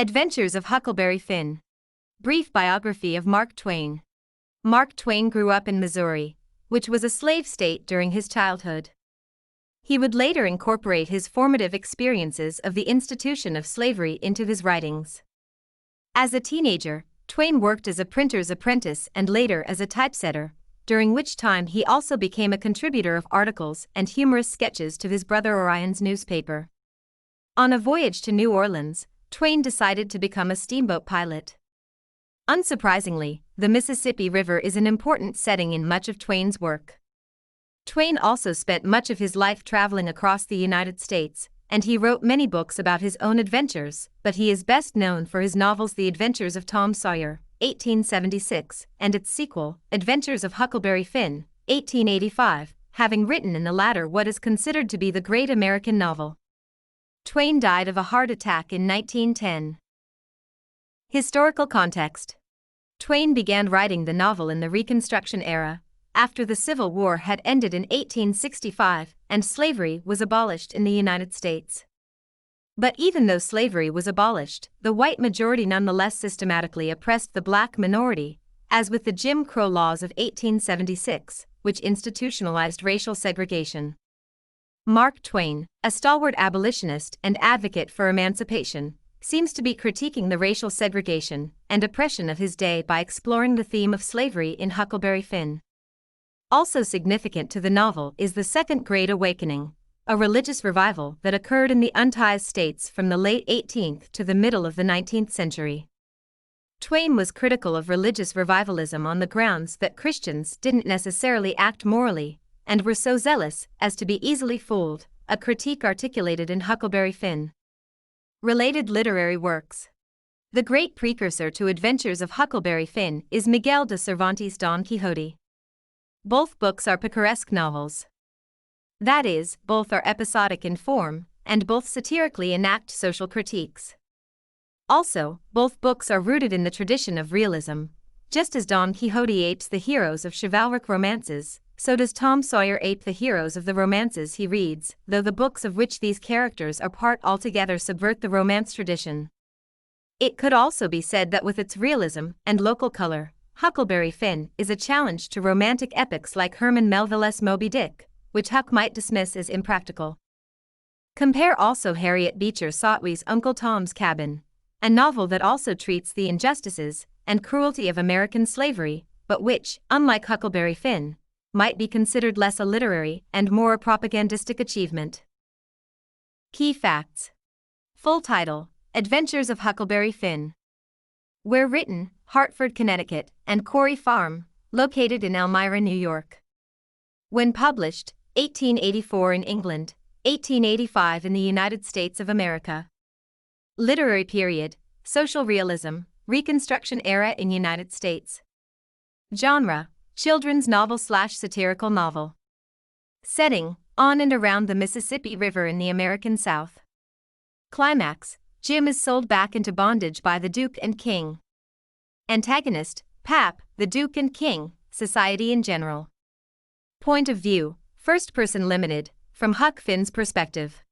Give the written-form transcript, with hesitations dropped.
Adventures of Huckleberry Finn. Brief biography of Mark Twain. Mark Twain grew up in Missouri, which was a slave state during his childhood. He would later incorporate his formative experiences of the institution of slavery into his writings. As a teenager, Twain worked as a printer's apprentice and later as a typesetter, during which time he also became a contributor of articles and humorous sketches to his brother Orion's newspaper. On a voyage to New Orleans, Twain decided to become a steamboat pilot. Unsurprisingly, the Mississippi River is an important setting in much of Twain's work. Twain also spent much of his life traveling across the United States, and he wrote many books about his own adventures, but he is best known for his novels The Adventures of Tom Sawyer, 1876, and its sequel, Adventures of Huckleberry Finn, 1885, having written in the latter what is considered to be the great American novel. Twain died of a heart attack in 1910. Historical context. Twain began writing the novel in the Reconstruction era, after the Civil War had ended in 1865 and slavery was abolished in the United States. But even though slavery was abolished, the white majority nonetheless systematically oppressed the black minority, as with the Jim Crow laws of 1876, which institutionalized racial segregation. Mark Twain, a stalwart abolitionist and advocate for emancipation, seems to be critiquing the racial segregation and oppression of his day by exploring the theme of slavery in Huckleberry Finn. Also significant to the novel is the Second Great Awakening, a religious revival that occurred in the untized states from the late 18th to the middle of the 19th century. Twain was critical of religious revivalism on the grounds that Christians didn't necessarily act morally and were so zealous as to be easily fooled, a critique articulated in Huckleberry Finn. Related literary works. The great precursor to Adventures of Huckleberry Finn is Miguel de Cervantes' Don Quixote. Both books are picaresque novels. That is, both are episodic in form, and both satirically enact social critiques. Also, both books are rooted in the tradition of realism. Just as Don Quixote apes the heroes of chivalric romances, so does Tom Sawyer ape the heroes of the romances he reads, though the books of which these characters are part altogether subvert the romance tradition. It could also be said that with its realism and local color, Huckleberry Finn is a challenge to romantic epics like Herman Melville's Moby Dick, which Huck might dismiss as impractical. Compare also Harriet Beecher Stowe's Uncle Tom's Cabin, a novel that also treats the injustices and cruelty of American slavery, but which, unlike Huckleberry Finn, might be considered less a literary and more a propagandistic achievement. Key facts. Full title: Adventures of Huckleberry Finn. Where written: Hartford, Connecticut, and Quarry Farm, located in Elmira, New York. When published: 1884 in England, 1885 in the United States of America. Literary period: Social realism, Reconstruction era in United States. Genre: Children's novel/satirical novel. Setting: On and around the Mississippi River in the American South. Climax: Jim is sold back into bondage by the Duke and King. Antagonist: Pap, the Duke and King, society in general. Point of view: First person limited, from Huck Finn's perspective.